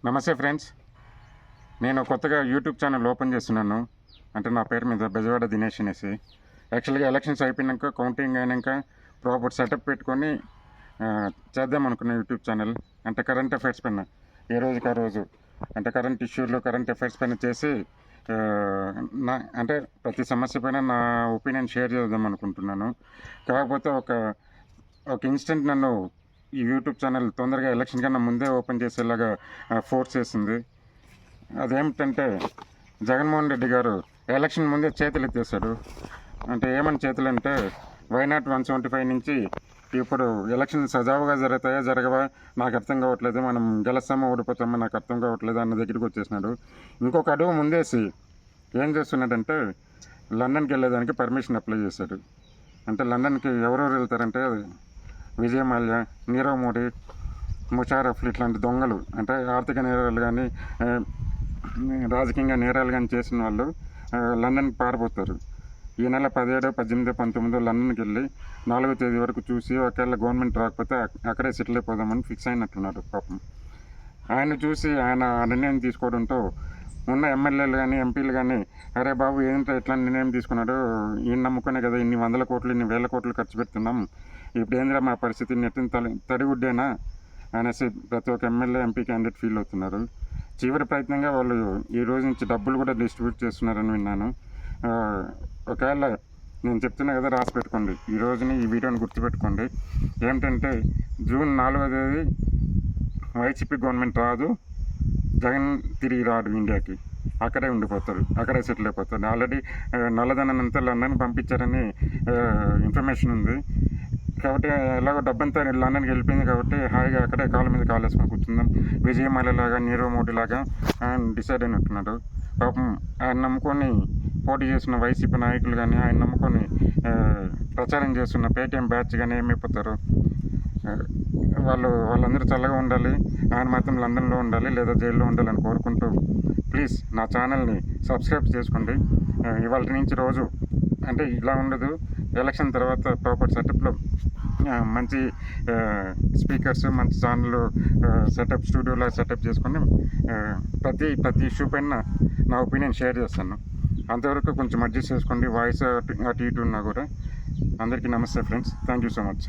నమస్తే ఫ్రెండ్స్, నేను కొత్తగా యూట్యూబ్ ఛానల్ ఓపెన్ చేస్తున్నాను. అంటే నా పేరు మీద బెజవాడ దినేష్ అనేసి. యాక్చువల్గా ఎలక్షన్స్ అయిపోయినాక, కౌంటింగ్ అయినాక ప్రాపర్ సెటప్ పెట్టుకొని చేద్దాం అనుకున్న యూట్యూబ్ ఛానల్. అంటే కరెంట్ అఫైర్స్ పైన ఏ రోజుకి ఆ రోజు అంటే కరెంట్ ఇష్యూలు, కరెంట్ అఫైర్స్ పైన చేసి అంటే ప్రతి సమస్య పైన నా ఒపీనియన్ షేర్ చేద్దాం అనుకుంటున్నాను. కాకపోతే ఒక ఇన్స్టెంట్ నన్ను ఈ యూట్యూబ్ ఛానల్ తొందరగా ఎలక్షన్ కన్నా ముందే ఓపెన్ చేసేలాగా ఫోర్స్ చేసింది. అదేమిటంటే, జగన్మోహన్ రెడ్డి గారు ఎలక్షన్ ముందే చేతులు ఎత్తేసాడు. అంటే ఏమని చేతులు అంటే, వైనాట్ 175 నుంచి ఇప్పుడు ఎలక్షన్ సజావుగా జరగవా నాకు అర్థం కావట్లేదు, మనం గెలుస్తామో ఓడిపోతామో నాకు అర్థం కావట్లేదు అన్న దగ్గరికి వచ్చేసినాడు. ఇంకొక అడుగు ముందేసి ఏం చేస్తున్నాడంటే, లండన్కి వెళ్ళేదానికి పర్మిషన్ అప్లై చేశాడు. అంటే లండన్కి ఎవరెవరు వెళ్తారంటే, విజయ్ మాల్యా, నీరవ్ మోడీ, ముషారఫ్లు ఇట్లాంటి దొంగలు, అంటే ఆర్థిక నేరాలు కానీ రాజకీయంగా నేరాలు కానీ చేసిన వాళ్ళు లండన్కి పారిపోతారు. ఈ నెల 17, 18, 19 లండన్కి వెళ్ళి 4వ తేదీ వరకు చూసి ఒకవేళ గవర్నమెంట్ రాకపోతే అక్కడే సెటిల్ అయిపోదామని ఫిక్స్ అయినట్టున్నారు పాపం. ఆయన చూసి ఆయన నిర్ణయం తీసుకోవడంతో ఉన్న ఎమ్మెల్యేలు కానీ ఎంపీలు కానీ, అరే బాబు ఏంటో ఎట్లా నిర్ణయం తీసుకున్నాడు, ఈయన నమ్ముకునే కదా ఇన్ని 100 కోట్లు, ఇన్ని 1000 కోట్లు ఖర్చు పెడుతున్నాం, ఇప్పుడు ఏందిరా మా పరిస్థితి, నెట్టిన తడిగుడ్డేనా అనేసి ప్రతి ఒక్క ఎమ్మెల్యే, ఎంపీ క్యాండిడేట్ ఫీల్ అవుతున్నారు. చివరి ప్రయత్నంగా వాళ్ళు ఈ రోజు నుంచి డబ్బులు కూడా డిస్ట్రిబ్యూట్ చేస్తున్నారని విన్నాను. ఒకవేళ నేను చెప్తున్నా కదా, రాసి పెట్టుకోండి, ఈ రోజుని ఈ వీడియోని గుర్తుపెట్టుకోండి. ఏమిటంటే, జూన్ 4వ తేదీ వైసీపీ గవర్నమెంట్ రాదు, జగన్ తిరిగి రాడు ఇండియాకి, అక్కడే ఉండిపోతారు, అక్కడే సెటిల్ అయిపోతారు. ఆల్రెడీ నల్లధనం అంతా లండన్ పంపించారని ఇన్ఫర్మేషన్ ఉంది. కాబట్టి ఎలాగో డబ్బంతా లండన్కి వెళ్ళిపోయింది కాబట్టి హాయిగా అక్కడే కాళ్ళ మీద కాలేసుకొని కూర్చుందాం, విజయ్ మాల్యాలాగా, నీరవ్ మోడీ లాగా ఆయన డిసైడ్ అయినట్టున్నాడు. పాపం ఆయన నమ్ముకొని పోటీ చేస్తున్న వైసీపీ నాయకులు కానీ, ఆయన నమ్ముకొని ప్రచారం చేస్తున్న పేటీఎం బ్యాచ్ కానీ ఏమైపోతారు. వాళ్ళందరూ చల్లగా ఉండాలి, ఆయన మాత్రం లండన్లో ఉండాలి లేదా జైల్లో ఉండాలని కోరుకుంటూ, ప్లీజ్ నా ఛానల్ని సబ్స్క్రైబ్ చేసుకోండి. ఇవాళ నుంచి రోజు అంటే ఇలా ఉండదు, ఎలక్షన్ తర్వాత ప్రాపర్ సెటప్లో మంచి స్పీకర్స్, మంచి ఛానల్ సెటప్, స్టూడియోలో సెటప్ చేసుకొని ప్రతి ఇష్యూ పైన నా ఒపీనియన్ షేర్ చేస్తాను. అంతవరకు కొంచెం అడ్జస్ట్ చేసుకోండి, వాయిస్ అటు ఇటు ఉన్నా కూడా. అందరికీ నమస్తే friends, thank you so much.